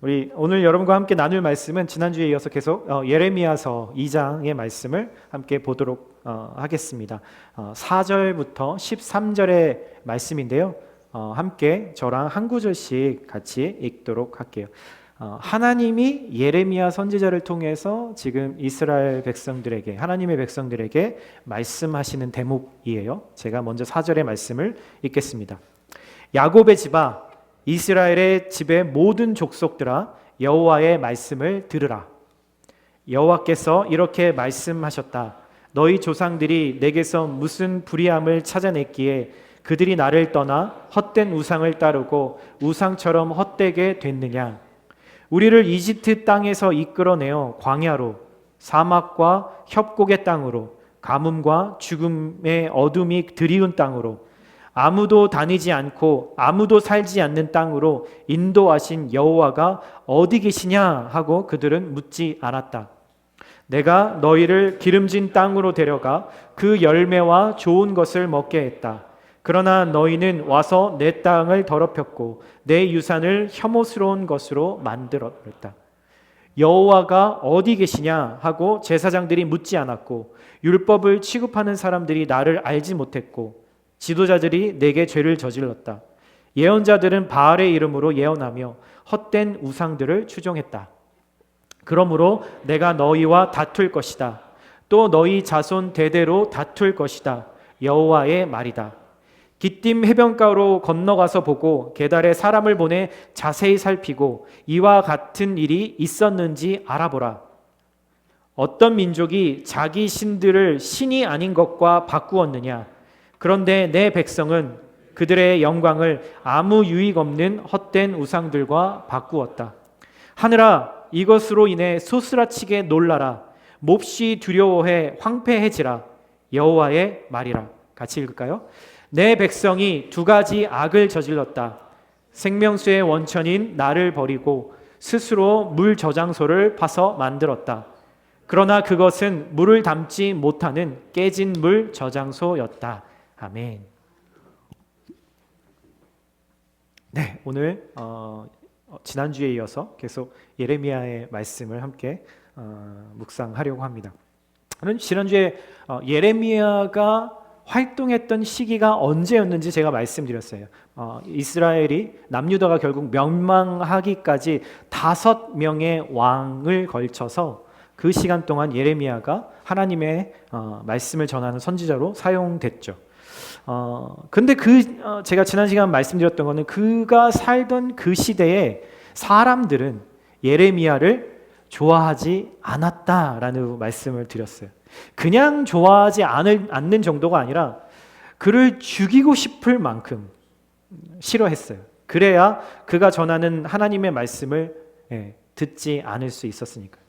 우리 오늘 여러분과 함께 나눌 말씀은 지난주에 이어서 계속 예레미야서 2장의 말씀을 함께 보도록 하겠습니다. 4절부터 13절의 말씀인데요. 함께 저랑 한 구절씩 같이 읽도록 할게요. 하나님이 예레미야 선지자를 통해서 지금 이스라엘 백성들에게, 하나님의 백성들에게 말씀하시는 대목이에요. 제가 먼저 4절의 말씀을 읽겠습니다. 야곱의 집아, 이스라엘의 집의 모든 족속들아, 여호와의 말씀을 들으라. 여호와께서 이렇게 말씀하셨다. 너희 조상들이 내게서 무슨 불의함을 찾아냈기에 그들이 나를 떠나 헛된 우상을 따르고 우상처럼 헛되게 됐느냐. 우리를 이집트 땅에서 이끌어내어 광야로, 사막과 협곡의 땅으로, 가뭄과 죽음의 어둠이 드리운 땅으로, 아무도 다니지 않고 아무도 살지 않는 땅으로 인도하신 여호와가 어디 계시냐 하고 그들은 묻지 않았다. 내가 너희를 기름진 땅으로 데려가 그 열매와 좋은 것을 먹게 했다. 그러나 너희는 와서 내 땅을 더럽혔고 내 유산을 혐오스러운 것으로 만들었다. 여호와가 어디 계시냐 하고 제사장들이 묻지 않았고 율법을 취급하는 사람들이 나를 알지 못했고 지도자들이 내게 죄를 저질렀다. 예언자들은 바알의 이름으로 예언하며 헛된 우상들을 추종했다. 그러므로 내가 너희와 다툴 것이다. 또 너희 자손 대대로 다툴 것이다. 여호와의 말이다. 기띔 해변가로 건너가서 보고 게달에 사람을 보내 자세히 살피고 이와 같은 일이 있었는지 알아보라. 어떤 민족이 자기 신들을 신이 아닌 것과 바꾸었느냐. 그런데 내 백성은 그들의 영광을 아무 유익 없는 헛된 우상들과 바꾸었다. 하늘아, 이것으로 인해 소스라치게 놀라라. 몹시 두려워해 황폐해지라. 여호와의 말이라. 같이 읽을까요? 내 백성이 두 가지 악을 저질렀다. 생명수의 원천인 나를 버리고 스스로 물 저장소를 파서 만들었다. 그러나 그것은 물을 담지 못하는 깨진 물 저장소였다. 아멘. 네, 오늘 지난주에 이어서 계속 예레미야의 말씀을 함께 묵상하려고 합니다. 지난주에 예레미야가 활동했던 시기가 언제였는지 제가 말씀드렸어요. 이스라엘이 남유다가 결국 멸망하기까지 5명의 왕을 걸쳐서 그 시간 동안 예레미야가 하나님의 말씀을 전하는 선지자로 사용됐죠. 근데 제가 지난 시간 말씀드렸던 거는 그가 살던 그 시대에 사람들은 예레미야를 좋아하지 않았다라는 말씀을 드렸어요. 그냥 좋아하지 않는 정도가 아니라 그를 죽이고 싶을 만큼 싫어했어요. 그래야 그가 전하는 하나님의 말씀을 듣지 않을 수 있었으니까요.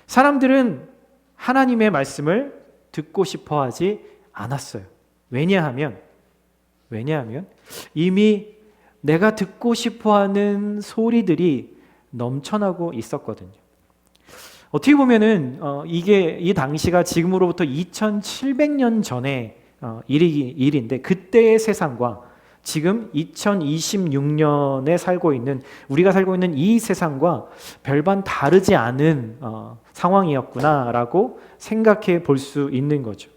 사람들은 하나님의 말씀을 듣고 싶어 하지 않았어요. 왜냐하면 이미 내가 듣고 싶어하는 소리들이 넘쳐나고 있었거든요. 어떻게 보면은 이 당시가 지금으로부터 2700년 전의 일인데 그때의 세상과 지금 2026년에 우리가 살고 있는 이 세상과 별반 다르지 않은 상황이었구나라고 생각해 볼 수 있는 거죠.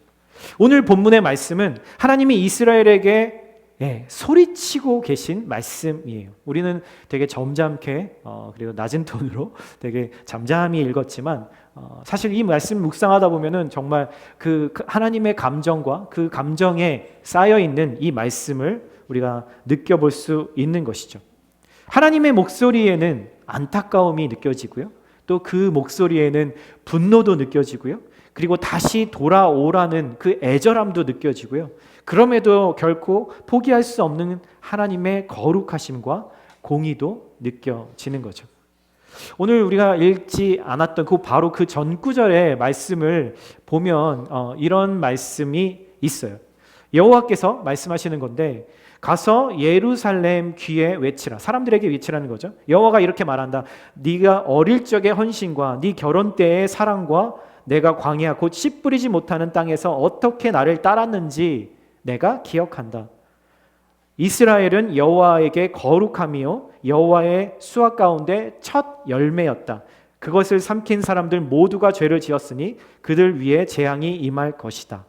오늘 본문의 말씀은 하나님이 이스라엘에게 소리치고 계신 말씀이에요. 우리는 되게 점잖게 그리고 낮은 톤으로 되게 잠잠히 읽었지만 사실 이 말씀 묵상하다 보면은 정말 그 하나님의 감정과 그 감정에 쌓여 있는 이 말씀을 우리가 느껴볼 수 있는 것이죠. 하나님의 목소리에는 안타까움이 느껴지고요. 또 그 목소리에는 분노도 느껴지고요. 그리고 다시 돌아오라는 그 애절함도 느껴지고요. 그럼에도 결코 포기할 수 없는 하나님의 거룩하심과 공의도 느껴지는 거죠. 오늘 우리가 읽지 않았던 바로 그 전 구절의 말씀을 보면 이런 말씀이 있어요. 여호와께서 말씀하시는 건데 가서 예루살렘 귀에 외치라. 사람들에게 외치라는 거죠. 여호와가 이렇게 말한다. 네가 어릴 적의 헌신과 네 결혼 때의 사랑과 내가 광야 곧 씨 뿌리지 못하는 땅에서 어떻게 나를 따랐는지 내가 기억한다. 이스라엘은 여호와에게 거룩함이요 여호와의 수확 가운데 첫 열매였다. 그것을 삼킨 사람들 모두가 죄를 지었으니 그들 위에 재앙이 임할 것이다.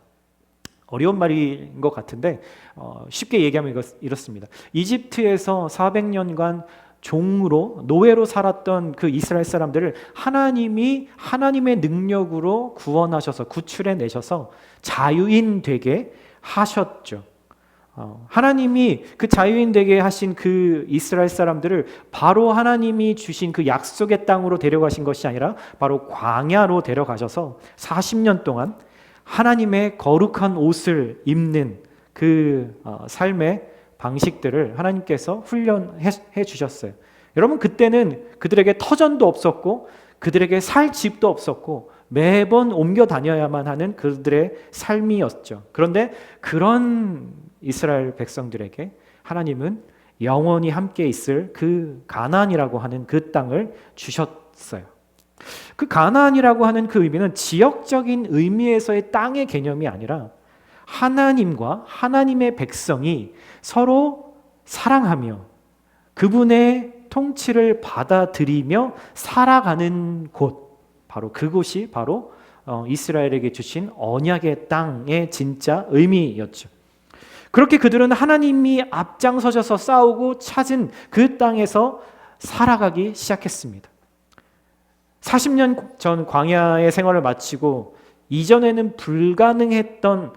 어려운 말인 것 같은데 쉽게 얘기하면 이렇습니다. 이집트에서 400년간 종으로 노예로 살았던 그 이스라엘 사람들을 하나님이 하나님의 능력으로 구원하셔서 구출해 내셔서 자유인 되게 하셨죠. 하나님이 그 자유인 되게 하신 그 이스라엘 사람들을 바로 하나님이 주신 그 약속의 땅으로 데려가신 것이 아니라 바로 광야로 데려가셔서 40년 동안 하나님의 거룩한 옷을 입는 그 삶의 방식들을 하나님께서 훈련해 주셨어요. 여러분, 그때는 그들에게 터전도 없었고 그들에게 살 집도 없었고 매번 옮겨 다녀야만 하는 그들의 삶이었죠. 그런데 그런 이스라엘 백성들에게 하나님은 영원히 함께 있을 그 가나안이라고 하는 그 땅을 주셨어요. 그 가나안이라고 하는 그 의미는 지역적인 의미에서의 땅의 개념이 아니라 하나님과 하나님의 백성이 서로 사랑하며 그분의 통치를 받아들이며 살아가는 곳, 바로 그곳이 바로 이스라엘에게 주신 언약의 땅의 진짜 의미였죠. 그렇게 그들은 하나님이 앞장서셔서 싸우고 찾은 그 땅에서 살아가기 시작했습니다. 40년 전 광야의 생활을 마치고 이전에는 불가능했던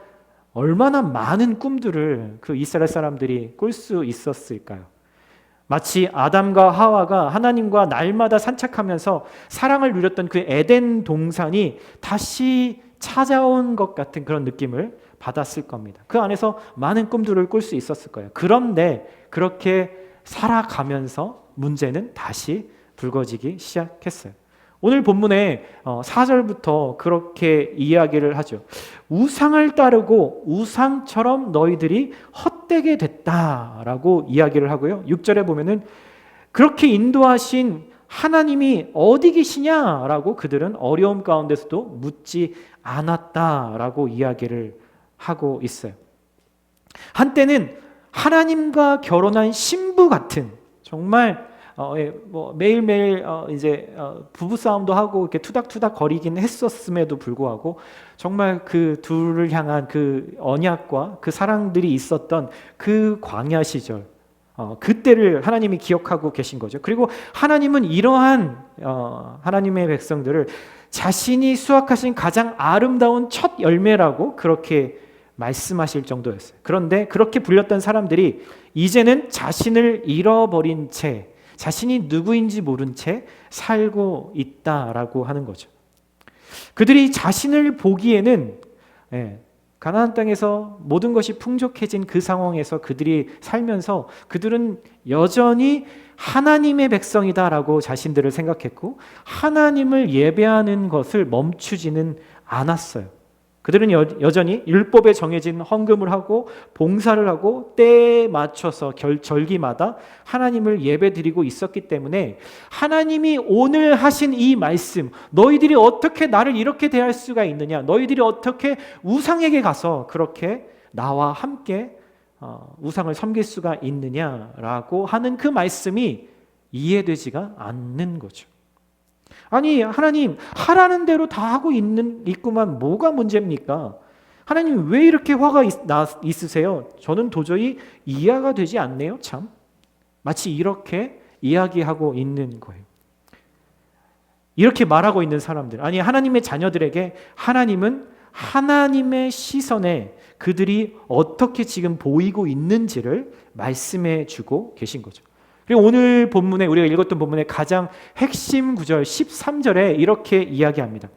얼마나 많은 꿈들을 그 이스라엘 사람들이 꿀 수 있었을까요? 마치 아담과 하와가 하나님과 날마다 산책하면서 사랑을 누렸던 그 에덴 동산이 다시 찾아온 것 같은 그런 느낌을 받았을 겁니다. 그 안에서 많은 꿈들을 꿀 수 있었을 거예요. 그런데 그렇게 살아가면서 문제는 다시 불거지기 시작했어요. 오늘 본문의 4절부터 그렇게 이야기를 하죠. 우상을 따르고 우상처럼 너희들이 헛되게 됐다라고 이야기를 하고요. 6절에 보면은 그렇게 인도하신 하나님이 어디 계시냐라고 그들은 어려움 가운데서도 묻지 않았다라고 이야기를 하고 있어요. 한때는 하나님과 결혼한 신부 같은 정말 매일매일 이제 부부 싸움도 하고 이렇게 투닥투닥 거리긴 했었음에도 불구하고 정말 그 둘을 향한 그 언약과 그 사랑들이 있었던 그 광야 시절, 그때를 하나님이 기억하고 계신 거죠. 그리고 하나님은 이러한 하나님의 백성들을 자신이 수확하신 가장 아름다운 첫 열매라고 그렇게 말씀하실 정도였어요. 그런데 그렇게 불렸던 사람들이 이제는 자신을 잃어버린 채, 자신이 누구인지 모른 채 살고 있다라고 하는 거죠. 그들이 자신을 보기에는 가나안 땅에서 모든 것이 풍족해진 그 상황에서 그들이 살면서 그들은 여전히 하나님의 백성이다라고 자신들을 생각했고 하나님을 예배하는 것을 멈추지는 않았어요. 그들은 여전히 율법에 정해진 헌금을 하고 봉사를 하고 때에 맞춰서 절기마다 하나님을 예배드리고 있었기 때문에 하나님이 오늘 하신 이 말씀, 너희들이 어떻게 나를 이렇게 대할 수가 있느냐, 너희들이 어떻게 우상에게 가서 그렇게 나와 함께 우상을 섬길 수가 있느냐라고 하는 그 말씀이 이해되지가 않는 거죠. 아니, 하나님 하라는 대로 다 하고 있구만 뭐가 문제입니까? 하나님 왜 이렇게 화가 있으세요? 저는 도저히 이해가 되지 않네요. 참 마치 이렇게 이야기하고 있는 거예요. 이렇게 말하고 있는 사람들, 아니 하나님의 자녀들에게 하나님은 하나님의 시선에 그들이 어떻게 지금 보이고 있는지를 말씀해 주고 계신 거죠. 그리고 오늘 본문에 우리가 읽었던 본문의 가장 핵심 구절 13절에 이렇게 이야기합니다.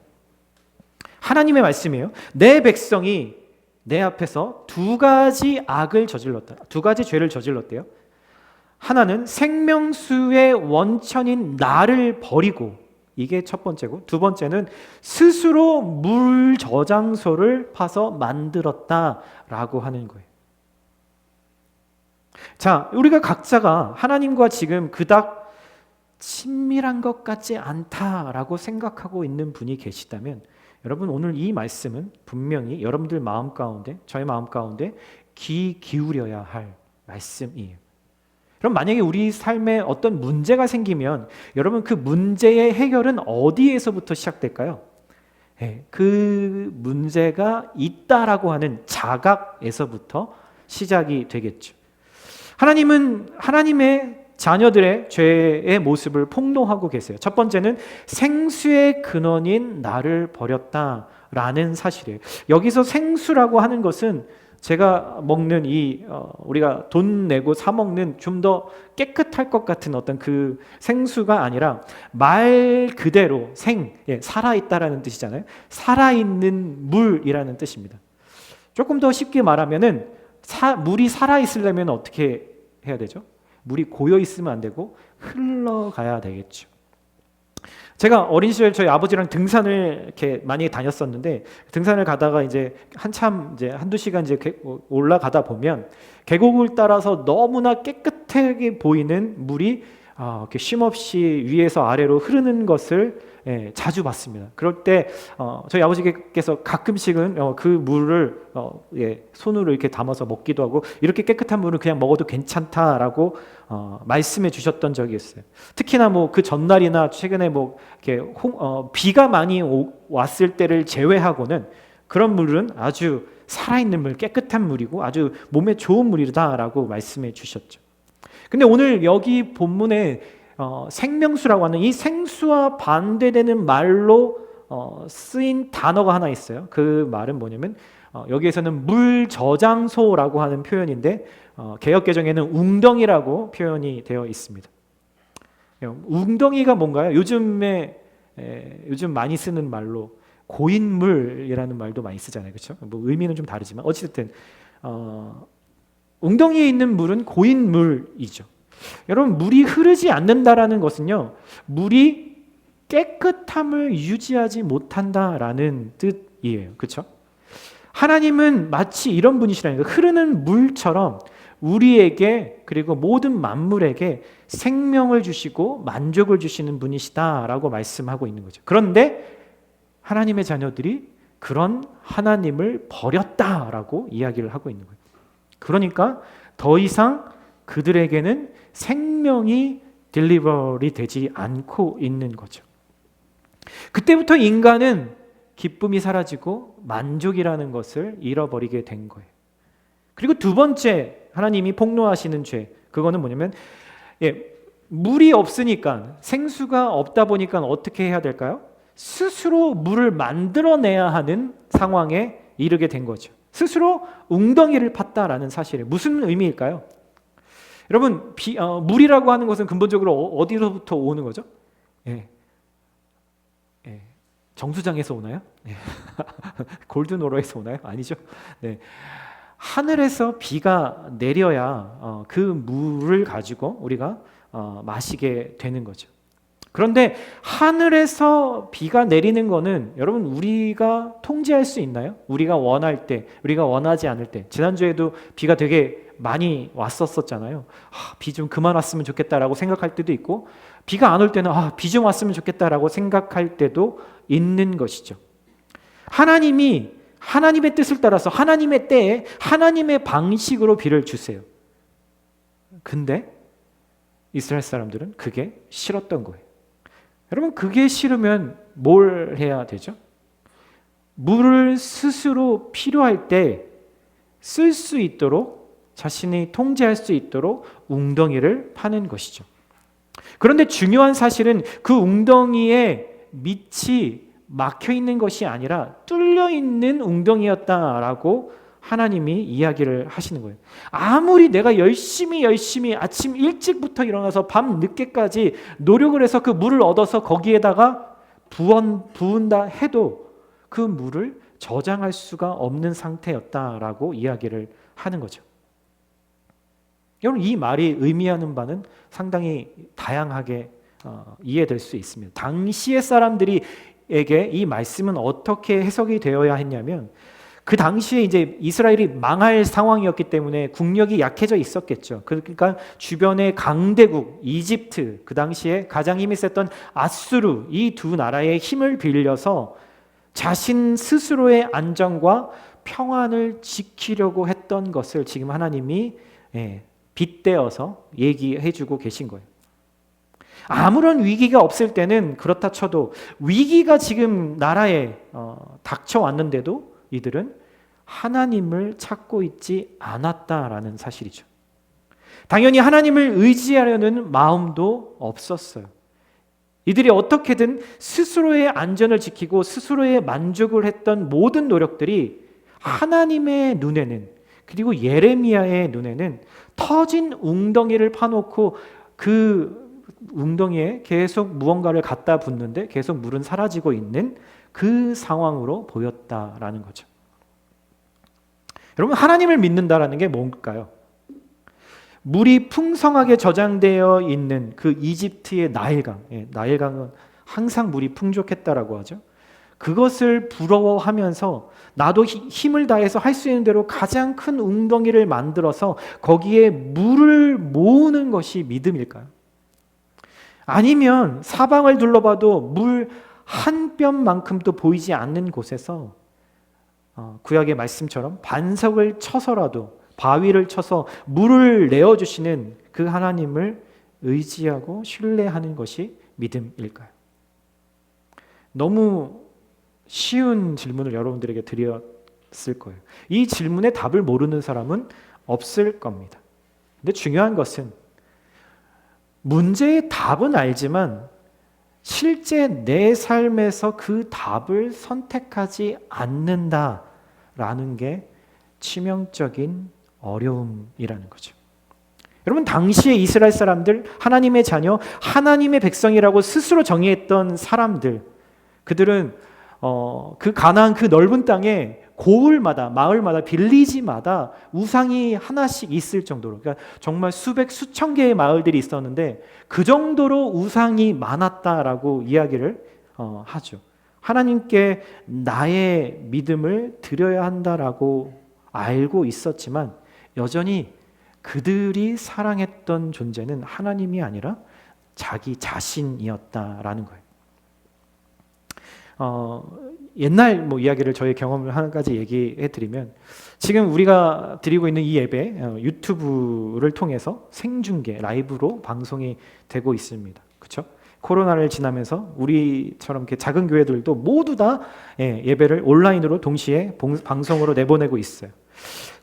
하나님의 말씀이에요. 내 백성이 내 앞에서 두 가지 악을 저질렀다. 두 가지 죄를 저질렀대요. 하나는 생명수의 원천인 나를 버리고, 이게 첫 번째고, 두 번째는 스스로 물 저장소를 파서 만들었다라고 하는 거예요. 자, 우리가 각자가 하나님과 지금 그닥 친밀한 것 같지 않다라고 생각하고 있는 분이 계시다면 여러분, 오늘 이 말씀은 분명히 여러분들 마음 가운데, 저의 마음 가운데 귀 기울여야 할 말씀이에요. 그럼 만약에 우리 삶에 어떤 문제가 생기면 여러분 그 문제의 해결은 어디에서부터 시작될까요? 그 문제가 있다라고 하는 자각에서부터 시작이 되겠죠. 하나님은 하나님의 자녀들의 죄의 모습을 폭로하고 계세요. 첫 번째는 생수의 근원인 나를 버렸다라는 사실이에요. 여기서 생수라고 하는 것은 제가 먹는 우리가 돈 내고 사 먹는 좀 더 깨끗할 것 같은 어떤 그 생수가 아니라 말 그대로 살아있다라는 뜻이잖아요. 살아있는 물이라는 뜻입니다. 조금 더 쉽게 말하면은 물이 살아있으려면 어떻게 해야 되죠? 물이 고여 있으면 안 되고 흘러가야 되겠죠. 제가 어린 시절 저희 아버지랑 등산을 이렇게 많이 다녔었는데 등산을 가다가 이제 한참 한두 시간 올라가다 보면 계곡을 따라서 너무나 깨끗하게 보이는 물이 이렇게 쉼없이 위에서 아래로 흐르는 것을 자주 봤습니다. 그럴 때 저희 아버지께서 가끔씩은 그 물을 손으로 이렇게 담아서 먹기도 하고 이렇게 깨끗한 물을 그냥 먹어도 괜찮다라고 말씀해 주셨던 적이 있어요. 특히나 그 전날이나 최근에 이렇게 비가 많이 왔을 때를 제외하고는 그런 물은 아주 살아있는 물, 깨끗한 물이고 아주 몸에 좋은 물이다라고 말씀해 주셨죠. 근데 오늘 여기 본문에 생명수라고 하는 이 생수와 반대되는 말로 쓰인 단어가 하나 있어요. 그 말은 뭐냐면 여기에서는 물저장소라고 하는 표현인데 개역개정에는 웅덩이라고 표현이 되어 있습니다. 웅덩이가 뭔가요? 요즘 많이 쓰는 말로 고인물이라는 말도 많이 쓰잖아요. 그렇죠? 의미는 좀 다르지만 어쨌든 웅덩이에 있는 물은 고인물이죠. 여러분 물이 흐르지 않는다라는 것은요, 물이 깨끗함을 유지하지 못한다라는 뜻이에요. 그렇죠? 하나님은 마치 이런 분이시라는 거예요. 흐르는 물처럼 우리에게 그리고 모든 만물에게 생명을 주시고 만족을 주시는 분이시다라고 말씀하고 있는 거죠. 그런데 하나님의 자녀들이 그런 하나님을 버렸다라고 이야기를 하고 있는 거예요. 그러니까 더 이상 그들에게는 생명이 딜리버리 되지 않고 있는 거죠. 그때부터 인간은 기쁨이 사라지고 만족이라는 것을 잃어버리게 된 거예요. 그리고 두 번째 하나님이 폭로하시는 죄, 그거는 뭐냐면 물이 없으니까, 생수가 없다 보니까 어떻게 해야 될까요? 스스로 물을 만들어내야 하는 상황에 이르게 된 거죠. 스스로 웅덩이를 팠다라는 사실이 무슨 의미일까요? 여러분 물이라고 하는 것은 근본적으로 어디로부터 오는 거죠? 정수장에서 오나요? 골든오러에서 오나요? 아니죠. 하늘에서 비가 내려야 그 물을 가지고 우리가 마시게 되는 거죠. 그런데 하늘에서 비가 내리는 거는 여러분 우리가 통제할 수 있나요? 우리가 원할 때, 우리가 원하지 않을 때. 지난주에도 비가 되게 많이 왔었잖아요. 비 좀 그만 왔으면 좋겠다라고 생각할 때도 있고, 비가 안 올 때는 비 좀 왔으면 좋겠다라고 생각할 때도 있는 것이죠. 하나님이 하나님의 뜻을 따라서 하나님의 때에 하나님의 방식으로 비를 주세요. 근데 이스라엘 사람들은 그게 싫었던 거예요. 여러분 그게 싫으면 뭘 해야 되죠? 물을 스스로 필요할 때 쓸 수 있도록, 자신이 통제할 수 있도록 웅덩이를 파는 것이죠. 그런데 중요한 사실은 그 웅덩이에 밑이 막혀 있는 것이 아니라 뚫려 있는 웅덩이였다라고 하나님이 이야기를 하시는 거예요. 아무리 내가 열심히 아침 일찍부터 일어나서 밤 늦게까지 노력을 해서 그 물을 얻어서 거기에다가 부은다 해도 그 물을 저장할 수가 없는 상태였다라고 이야기를 하는 거죠. 여러분 이 말이 의미하는 바는 상당히 다양하게 이해될 수 있습니다. 당시의 사람들에게 이 말씀은 어떻게 해석이 되어야 했냐면, 그 당시에 이제 이스라엘이 망할 상황이었기 때문에 국력이 약해져 있었겠죠. 그러니까 주변의 강대국 이집트, 그 당시에 가장 힘이 셌던 아수르, 이 두 나라의 힘을 빌려서 자신 스스로의 안정과 평안을 지키려고 했던 것을 지금 하나님이 빗대어서 얘기해주고 계신 거예요. 아무런 위기가 없을 때는 그렇다 쳐도 위기가 지금 나라에 닥쳐왔는데도 이들은 하나님을 찾고 있지 않았다라는 사실이죠. 당연히 하나님을 의지하려는 마음도 없었어요. 이들이 어떻게든 스스로의 안전을 지키고 스스로의 만족을 했던 모든 노력들이 하나님의 눈에는, 그리고 예레미야의 눈에는 터진 웅덩이를 파놓고 그 웅덩이에 계속 무언가를 갖다 붓는데 계속 물은 사라지고 있는 그 상황으로 보였다라는 거죠. 여러분, 하나님을 믿는다라는 게 뭘까요? 물이 풍성하게 저장되어 있는 그 이집트의 나일강, 나일강은 항상 물이 풍족했다라고 하죠. 그것을 부러워하면서 나도 힘을 다해서 할 수 있는 대로 가장 큰 웅덩이를 만들어서 거기에 물을 모으는 것이 믿음일까요? 아니면 사방을 둘러봐도 물 한 뼘만큼도 보이지 않는 곳에서 구약의 말씀처럼 반석을 쳐서라도, 바위를 쳐서 물을 내어주시는 그 하나님을 의지하고 신뢰하는 것이 믿음일까요? 너무 쉬운 질문을 여러분들에게 드렸을 거예요. 이 질문에 답을 모르는 사람은 없을 겁니다. 근데 중요한 것은 문제의 답은 알지만 실제 내 삶에서 그 답을 선택하지 않는다라는 게 치명적인 어려움이라는 거죠. 여러분, 당시에 이스라엘 사람들, 하나님의 자녀, 하나님의 백성이라고 스스로 정의했던 사람들, 그들은 그 가나안 그 넓은 땅에 고을마다, 마을마다, 빌리지마다 우상이 하나씩 있을 정도로, 그러니까 정말 수백, 수천 개의 마을들이 있었는데 그 정도로 우상이 많았다라고 이야기를 하죠. 하나님께 나의 믿음을 드려야 한다라고 알고 있었지만 여전히 그들이 사랑했던 존재는 하나님이 아니라 자기 자신이었다라는 거예요. 옛날 이야기를, 저의 경험을 한 가지 얘기해 드리면, 지금 우리가 드리고 있는 이 예배 유튜브를 통해서 생중계, 라이브로 방송이 되고 있습니다. 그렇죠? 코로나를 지나면서 우리처럼 이렇게 작은 교회들도 모두 다 예배를 온라인으로 동시에 방송으로 내보내고 있어요.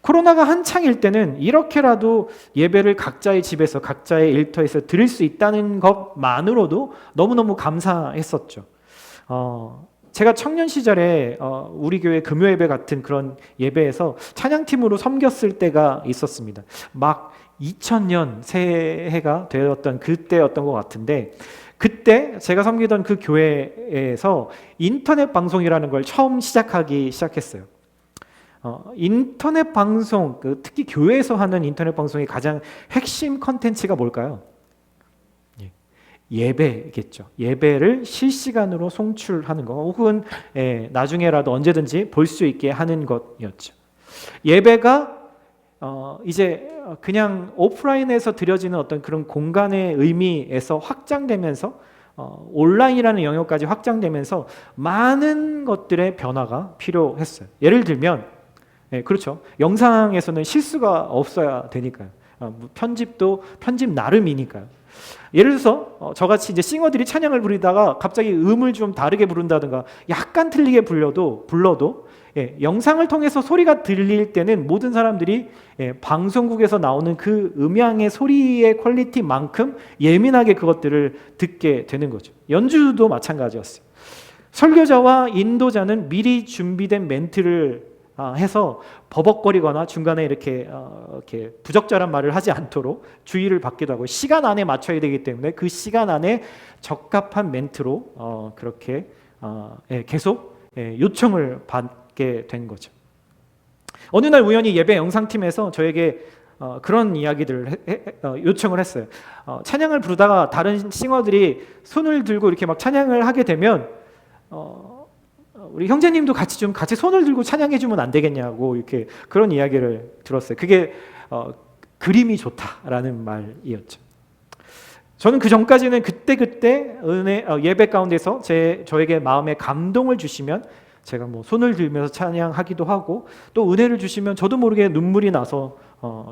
코로나가 한창일 때는 이렇게라도 예배를 각자의 집에서, 각자의 일터에서 드릴 수 있다는 것만으로도 너무너무 감사했었죠. 제가 청년 시절에 우리 교회 금요 예배 같은 그런 예배에서 찬양팀으로 섬겼을 때가 있었습니다. 막 2000년 새해가 되었던 그때였던 것 같은데, 그때 제가 섬기던 그 교회에서 인터넷 방송이라는 걸 처음 시작했어요. 인터넷 방송, 특히 교회에서 하는 인터넷 방송의 가장 핵심 컨텐츠가 뭘까요? 예배겠죠. 예배를 실시간으로 송출하는 거, 혹은 나중에라도 언제든지 볼 수 있게 하는 것이었죠. 예배가 이제 그냥 오프라인에서 드려지는 어떤 그런 공간의 의미에서 확장되면서 온라인이라는 영역까지 확장되면서 많은 것들의 변화가 필요했어요. 예를 들면, 그렇죠. 영상에서는 실수가 없어야 되니까요. 편집도 편집 나름이니까요. 예를 들어서 저같이 이제 싱어들이 찬양을 부르다가 갑자기 음을 좀 다르게 부른다든가 약간 틀리게 불러도 영상을 통해서 소리가 들릴 때는 모든 사람들이 방송국에서 나오는 그 음향의 소리의 퀄리티만큼 예민하게 그것들을 듣게 되는 거죠. 연주도 마찬가지였어요. 설교자와 인도자는 미리 준비된 멘트를 해서 버벅거리거나 중간에 이렇게 부적절한 말을 하지 않도록 주의를 받기도 하고, 시간 안에 맞춰야 되기 때문에 그 시간 안에 적합한 멘트로 그렇게 계속 요청을 받게 된 거죠. 어느 날 우연히 예배 영상팀에서 저에게 그런 이야기들을 요청을 했어요. 찬양을 부르다가 다른 싱어들이 손을 들고 이렇게 막 찬양을 하게 되면 우리 형제님도 같이 손을 들고 찬양해 주면 안 되겠냐고, 이렇게 그런 이야기를 들었어요. 그게 그림이 좋다라는 말이었죠. 저는 그 전까지는 그때 예배 가운데서 저에게 마음에 감동을 주시면 제가 손을 들면서 찬양하기도 하고, 또 은혜를 주시면 저도 모르게 눈물이 나서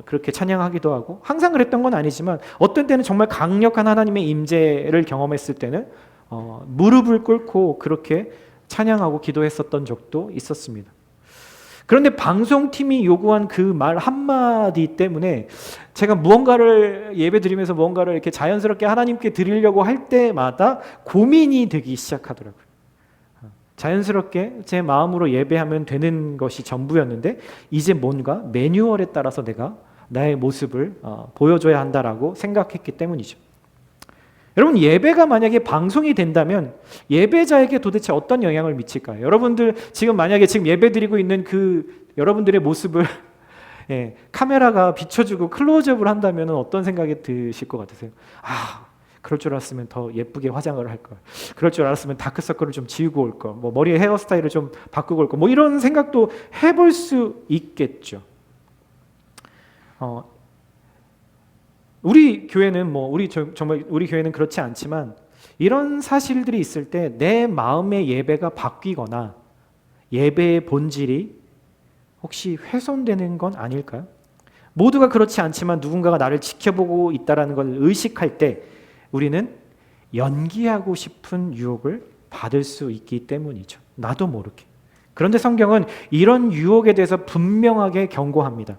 그렇게 찬양하기도 하고, 항상 그랬던 건 아니지만 어떤 때는 정말 강력한 하나님의 임재를 경험했을 때는 무릎을 꿇고 그렇게 찬양하고 기도했었던 적도 있었습니다. 그런데 방송팀이 요구한 그 말 한마디 때문에 제가 무언가를 예배드리면서 무언가를 이렇게 자연스럽게 하나님께 드리려고 할 때마다 고민이 되기 시작하더라고요. 자연스럽게 제 마음으로 예배하면 되는 것이 전부였는데 이제 뭔가 매뉴얼에 따라서 내가 나의 모습을 보여줘야 한다라고 생각했기 때문이죠. 여러분, 예배가 만약에 방송이 된다면 예배자에게 도대체 어떤 영향을 미칠까요? 여러분들 지금 만약에 지금 예배드리고 있는 그 여러분들의 모습을 카메라가 비춰주고 클로즈업을 한다면 어떤 생각이 드실 것 같으세요? 그럴 줄 알았으면 더 예쁘게 화장을 할 걸. 그럴 줄 알았으면 다크서클을 좀 지우고 올 걸. 머리에 헤어스타일을 좀 바꾸고 올 걸. 이런 생각도 해볼 수 있겠죠. 우리 교회는 정말 우리 교회는 그렇지 않지만 이런 사실들이 있을 때 내 마음의 예배가 바뀌거나 예배의 본질이 혹시 훼손되는 건 아닐까요? 모두가 그렇지 않지만 누군가가 나를 지켜보고 있다는 걸 의식할 때 우리는 연기하고 싶은 유혹을 받을 수 있기 때문이죠. 나도 모르게. 그런데 성경은 이런 유혹에 대해서 분명하게 경고합니다.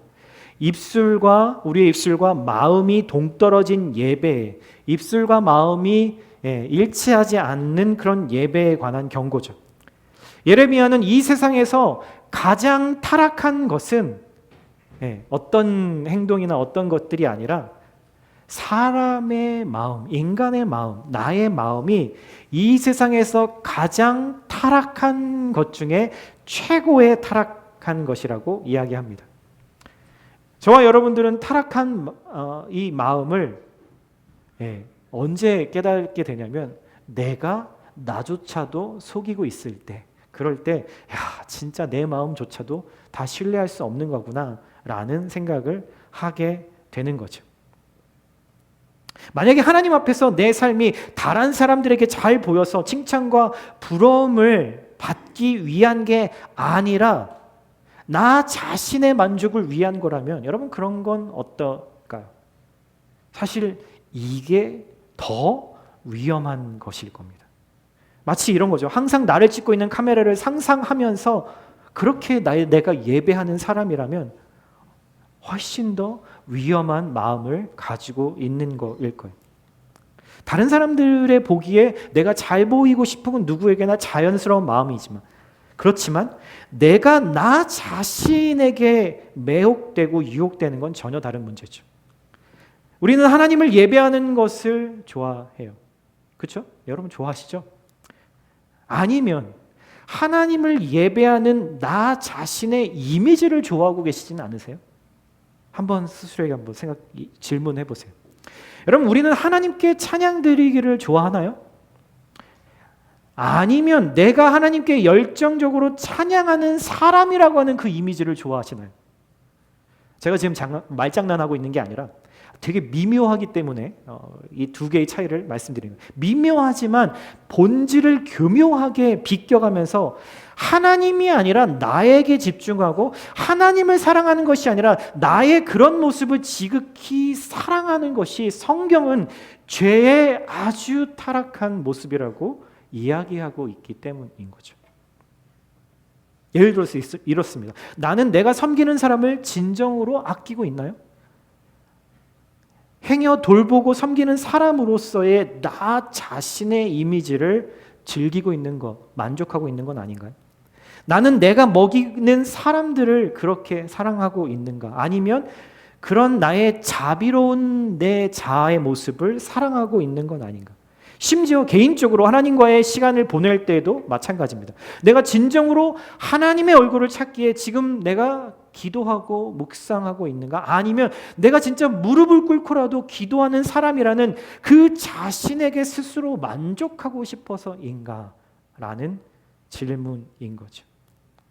우리의 입술과 마음이 동떨어진 예배, 입술과 마음이 일치하지 않는 그런 예배에 관한 경고죠. 예레미야는 이 세상에서 가장 타락한 것은 어떤 행동이나 어떤 것들이 아니라 사람의 마음, 인간의 마음, 나의 마음이 이 세상에서 가장 타락한 것 중에 최고의 타락한 것이라고 이야기합니다. 저와 여러분들은 타락한 이 마음을 언제 깨닫게 되냐면 내가 나조차도 속이고 있을 때, 그럴 때 진짜 내 마음조차도 다 신뢰할 수 없는 거구나 라는 생각을 하게 되는 거죠. 만약에 하나님 앞에서 내 삶이 다른 사람들에게 잘 보여서 칭찬과 부러움을 받기 위한 게 아니라 나 자신의 만족을 위한 거라면 여러분, 그런 건 어떨까요? 사실 이게 더 위험한 것일 겁니다. 마치 이런 거죠. 항상 나를 찍고 있는 카메라를 상상하면서 그렇게 내가 예배하는 사람이라면 훨씬 더 위험한 마음을 가지고 있는 거일 거예요. 다른 사람들의 보기에 내가 잘 보이고 싶은 건 누구에게나 자연스러운 마음이지만, 그렇지만 내가 나 자신에게 매혹되고 유혹되는 건 전혀 다른 문제죠. 우리는 하나님을 예배하는 것을 좋아해요. 그렇죠? 여러분 좋아하시죠? 아니면 하나님을 예배하는 나 자신의 이미지를 좋아하고 계시지는 않으세요? 한번 스스로에게 한번 질문해 보세요. 여러분, 우리는 하나님께 찬양 드리기를 좋아하나요? 아니면 내가 하나님께 열정적으로 찬양하는 사람이라고 하는 그 이미지를 좋아하시나요? 제가 지금 말장난하고 있는 게 아니라 되게 미묘하기 때문에 이 두 개의 차이를 말씀드립니다. 미묘하지만 본질을 교묘하게 비껴가면서 하나님이 아니라 나에게 집중하고 하나님을 사랑하는 것이 아니라 나의 그런 모습을 지극히 사랑하는 것이 성경은 죄의 아주 타락한 모습이라고 이야기하고 있기 때문인 거죠. 예를 들어서 이렇습니다. 나는 내가 섬기는 사람을 진정으로 아끼고 있나요? 행여 돌보고 섬기는 사람으로서의 나 자신의 이미지를 즐기고 있는 것, 만족하고 있는 건 아닌가요? 나는 내가 먹이는 사람들을 그렇게 사랑하고 있는가? 아니면 그런 나의 자비로운 내 자아의 모습을 사랑하고 있는 건 아닌가? 심지어 개인적으로 하나님과의 시간을 보낼 때도 마찬가지입니다. 내가 진정으로 하나님의 얼굴을 찾기에 지금 내가 기도하고 묵상하고 있는가? 아니면 내가 진짜 무릎을 꿇고라도 기도하는 사람이라는 그 자신에게 스스로 만족하고 싶어서인가? 라는 질문인 거죠.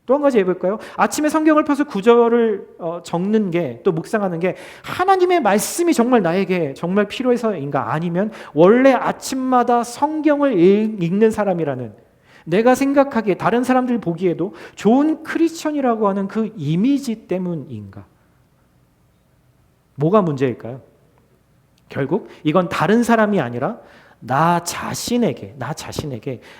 또 한 가지 해볼까요? 아침에 성경을 펴서 구절을 적는 게, 또 묵상하는 게 하나님의 말씀이 정말 나에게 정말 필요해서인가? 아니면 원래 아침마다 성경을 읽는 사람이라는, 내가 생각하기에 다른 사람들 보기에도 좋은 크리스천이라고 하는 그 이미지 때문인가? 뭐가 문제일까요? 결국 이건 다른 사람이 아니라 나 자신에게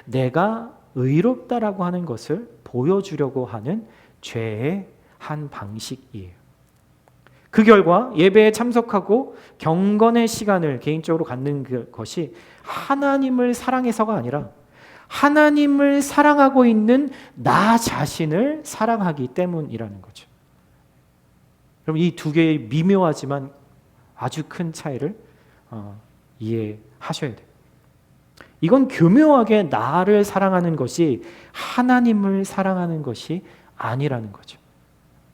내가 의롭다라고 하는 것을 보여주려고 하는 죄의 한 방식이에요. 그 결과 예배에 참석하고 경건의 시간을 개인적으로 갖는 것이 하나님을 사랑해서가 아니라 하나님을 사랑하고 있는 나 자신을 사랑하기 때문이라는 거죠. 여러분, 이 두 개의 미묘하지만 아주 큰 차이를 이해하셔야 돼요. 이건 교묘하게 나를 사랑하는 것이 하나님을 사랑하는 것이 아니라는 거죠.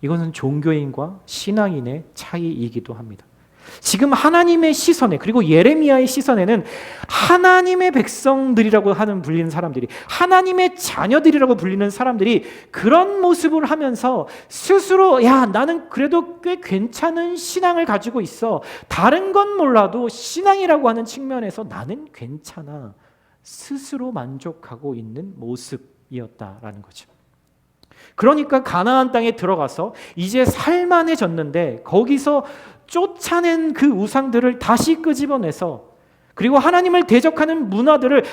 이것은 종교인과 신앙인의 차이이기도 합니다. 지금 하나님의 시선에, 그리고 예레미야의 시선에는 하나님의 백성들이라고 불리는 사람들이, 하나님의 자녀들이라고 불리는 사람들이 그런 모습을 하면서 스스로 야, 나는 그래도 꽤 괜찮은 신앙을 가지고 있어, 다른 건 몰라도 신앙이라고 하는 측면에서 나는 괜찮아, 스스로 만족하고 있는 모습이었다라는 거죠. 그러니까 가나안 땅에 들어가서 이제 살만해졌는데 거기서 쫓아낸 그 우상들을 다시 끄집어내서, 그리고 하나님을 대적하는 문화들을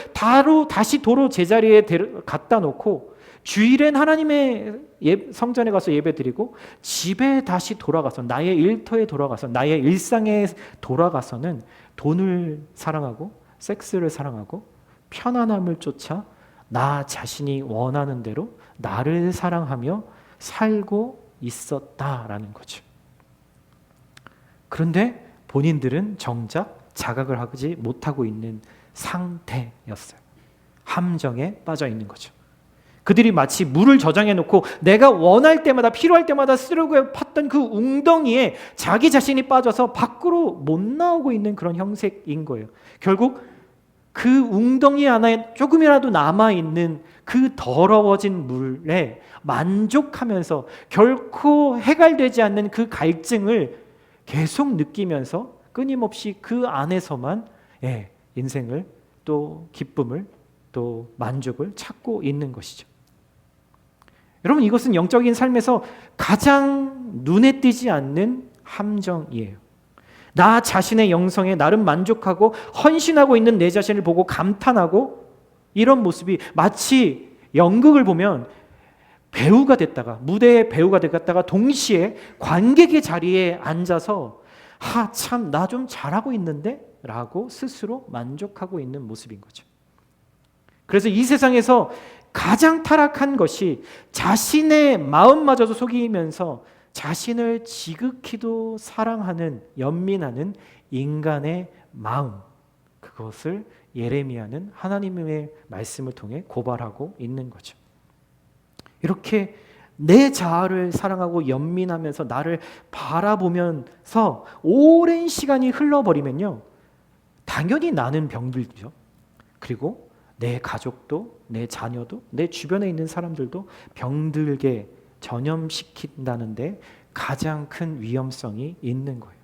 다시 도로 제자리에 갖다 놓고 주일엔 하나님의 성전에 가서 예배드리고 집에 다시 돌아가서 나의 일터에 돌아가서 나의 일상에 돌아가서는 돈을 사랑하고 섹스를 사랑하고 편안함을 쫓아 나 자신이 원하는 대로 나를 사랑하며 살고 있었다라는 거죠. 그런데 본인들은 정작 자각을 하지 못하고 있는 상태였어요. 함정에 빠져 있는 거죠. 그들이 마치 물을 저장해 놓고 내가 원할 때마다 필요할 때마다 쓰려고 팠던 그 웅덩이에 자기 자신이 빠져서 밖으로 못 나오고 있는 그런 형색인 거예요. 결국 그 웅덩이 안에 조금이라도 남아있는 그 더러워진 물에 만족하면서 결코 해결되지 않는 그 갈증을 계속 느끼면서 끊임없이 그 안에서만 인생을 또 기쁨을 또 만족을 찾고 있는 것이죠. 여러분, 이것은 영적인 삶에서 가장 눈에 띄지 않는 함정이에요. 나 자신의 영성에 나름 만족하고 헌신하고 있는 내 자신을 보고 감탄하고, 이런 모습이 마치 연극을 보면 배우가 됐다가, 무대의 배우가 됐다가 동시에 관객의 자리에 앉아서 참 나 좀 잘하고 있는데? 라고 스스로 만족하고 있는 모습인 거죠. 그래서 이 세상에서 가장 타락한 것이 자신의 마음마저도 속이면서 자신을 지극히도 사랑하는, 연민하는 인간의 마음, 그것을 예레미야는 하나님의 말씀을 통해 고발하고 있는 거죠. 이렇게 내 자아를 사랑하고 연민하면서 나를 바라보면서 오랜 시간이 흘러버리면요, 당연히 나는 병들죠. 그리고 내 가족도, 내 자녀도, 내 주변에 있는 사람들도 병들게 전염시킨다는데 가장 큰 위험성이 있는 거예요.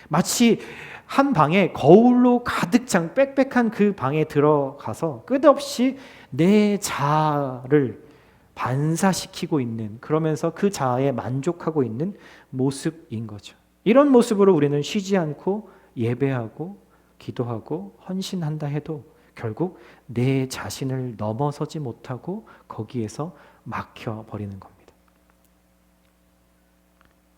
마치 한 방에 거울로 가득 찬 빽빽한 그 방에 들어가서 끝없이 내 자아를 반사시키고 있는, 그러면서 그 자아에 만족하고 있는 모습인 거죠. 이런 모습으로 우리는 쉬지 않고 예배하고 기도하고 헌신한다 해도 결국 내 자신을 넘어서지 못하고 거기에서 막혀버리는 겁니다.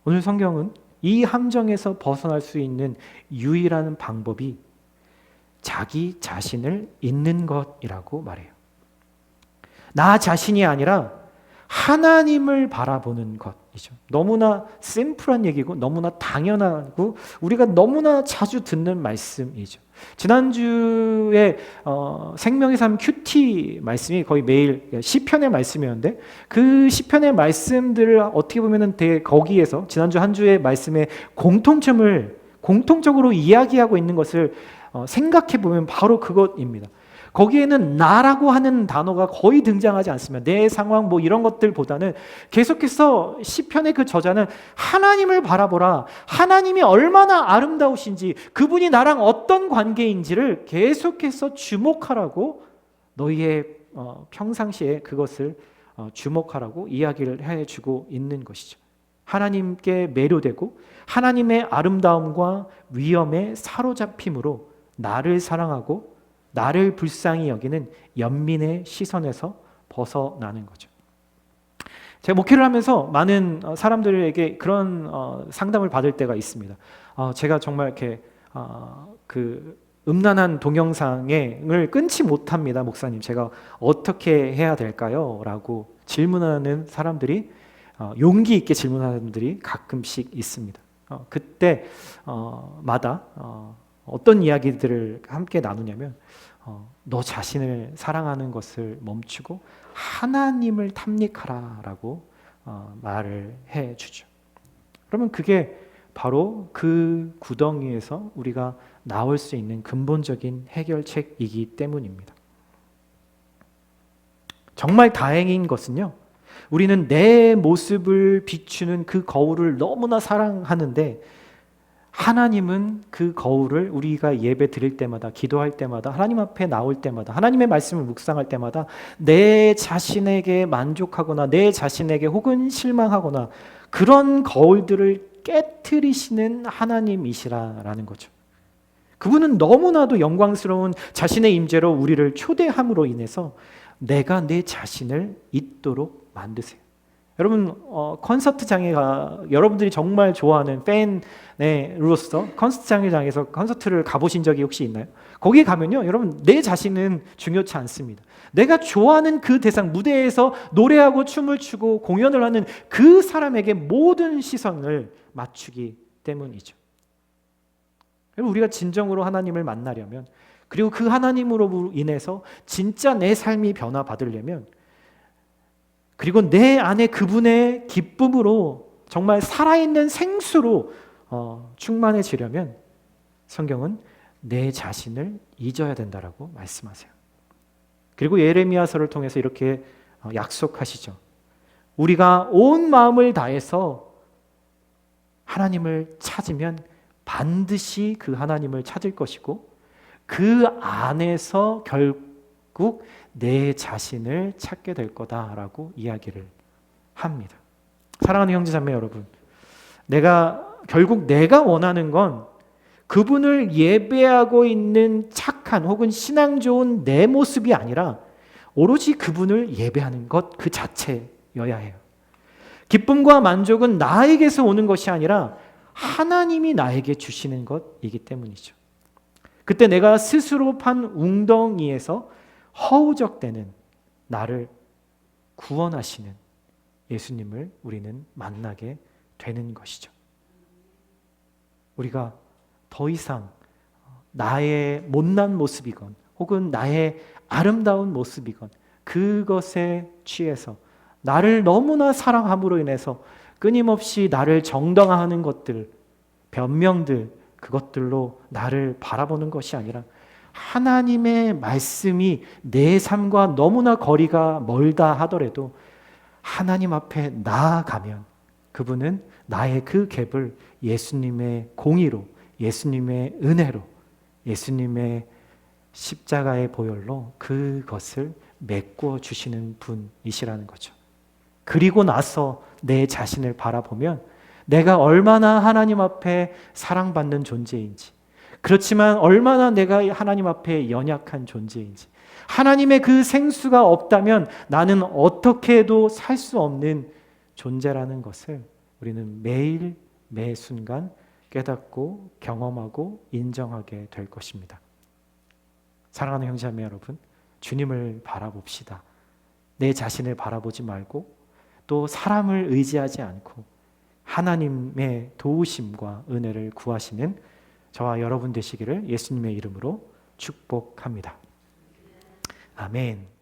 오늘 성경은 이 함정에서 벗어날 수 있는 유일한 방법이 자기 자신을 잊는 것이라고 말해요. 나 자신이 아니라 하나님을 바라보는 것이죠. 너무나 심플한 얘기고 너무나 당연하고 우리가 너무나 자주 듣는 말씀이죠. 지난주에 생명의 삶 큐티 말씀이 거의 매일 시편의 말씀이었는데, 그 시편의 말씀들을 어떻게 보면 거기에서 지난주 한 주의 말씀의 공통적으로 이야기하고 있는 것을 생각해 보면 바로 그것입니다. 거기에는 나라고 하는 단어가 거의 등장하지 않습니다. 내 상황 이런 것들보다는 계속해서 시편의 그 저자는 하나님을 바라보라, 하나님이 얼마나 아름다우신지, 그분이 나랑 어떤 관계인지를 계속해서 주목하라고, 너희의 평상시에 그것을 주목하라고 이야기를 해주고 있는 것이죠. 하나님께 매료되고 하나님의 아름다움과 위엄에 사로잡힘으로 나를 사랑하고 나를 불쌍히 여기는 연민의 시선에서 벗어나는 거죠. 제가 목회를 하면서 많은 사람들에게 그런 상담을 받을 때가 있습니다. 제가 정말 이렇게 그 음란한 동영상을 끊지 못합니다, 목사님. 제가 어떻게 해야 될까요? 라고 질문하는 사람들이 용기 있게 질문하는 분들이 가끔씩 있습니다. 그때 마다 어떤 이야기들을 함께 나누냐면 너 자신을 사랑하는 것을 멈추고 하나님을 탐닉하라라고 말을 해주죠. 그러면 그게 바로 그 구덩이에서 우리가 나올 수 있는 근본적인 해결책이기 때문입니다. 정말 다행인 것은요, 우리는 내 모습을 비추는 그 거울을 너무나 사랑하는데 하나님은 그 거울을 우리가 예배 드릴 때마다, 기도할 때마다, 하나님 앞에 나올 때마다, 하나님의 말씀을 묵상할 때마다 내 자신에게 만족하거나 내 자신에게 혹은 실망하거나 그런 거울들을 깨트리시는 하나님이시라는 거죠. 그분은 너무나도 영광스러운 자신의 임재로 우리를 초대함으로 인해서 내가 내 자신을 잊도록 만드세요. 여러분 콘서트장에 여러분들이 정말 좋아하는 팬으로서 콘서트장에서 콘서트를 가보신 적이 혹시 있나요? 거기에 가면요, 여러분 내 자신은 중요치 않습니다. 내가 좋아하는 그 대상, 무대에서 노래하고 춤을 추고 공연을 하는 그 사람에게 모든 시선을 맞추기 때문이죠. 여러분, 우리가 진정으로 하나님을 만나려면, 그리고 그 하나님으로 인해서 진짜 내 삶이 변화받으려면, 그리고 내 안에 그분의 기쁨으로 정말 살아있는 생수로 충만해지려면 성경은 내 자신을 잊어야 된다라고 말씀하세요. 그리고 예레미야서를 통해서 이렇게 약속하시죠. 우리가 온 마음을 다해서 하나님을 찾으면 반드시 그 하나님을 찾을 것이고 그 안에서 결국 내 자신을 찾게 될 거다라고 이야기를 합니다. 사랑하는 형제자매 여러분, 결국 내가 원하는 건 그분을 예배하고 있는 착한 혹은 신앙 좋은 내 모습이 아니라 오로지 그분을 예배하는 것 그 자체여야 해요. 기쁨과 만족은 나에게서 오는 것이 아니라 하나님이 나에게 주시는 것이기 때문이죠. 그때 내가 스스로 판 웅덩이에서 허우적대는 나를 구원하시는 예수님을 우리는 만나게 되는 것이죠. 우리가 더 이상 나의 못난 모습이건 혹은 나의 아름다운 모습이건 그것에 취해서 나를 너무나 사랑함으로 인해서 끊임없이 나를 정당화하는 것들, 변명들, 그것들로 나를 바라보는 것이 아니라 하나님의 말씀이 내 삶과 너무나 거리가 멀다 하더라도 하나님 앞에 나아가면 그분은 나의 그 갭을 예수님의 공의로, 예수님의 은혜로, 예수님의 십자가의 보혈로 그것을 메꾸어 주시는 분이시라는 거죠. 그리고 나서 내 자신을 바라보면 내가 얼마나 하나님 앞에 사랑받는 존재인지, 그렇지만 얼마나 내가 하나님 앞에 연약한 존재인지, 하나님의 그 생수가 없다면 나는 어떻게 해도 살 수 없는 존재라는 것을 우리는 매일 매 순간 깨닫고 경험하고 인정하게 될 것입니다. 사랑하는 형제자매 여러분, 주님을 바라봅시다. 내 자신을 바라보지 말고 또 사람을 의지하지 않고 하나님의 도우심과 은혜를 구하시는 저와 여러분 되시기를 예수님의 이름으로 축복합니다. 아멘.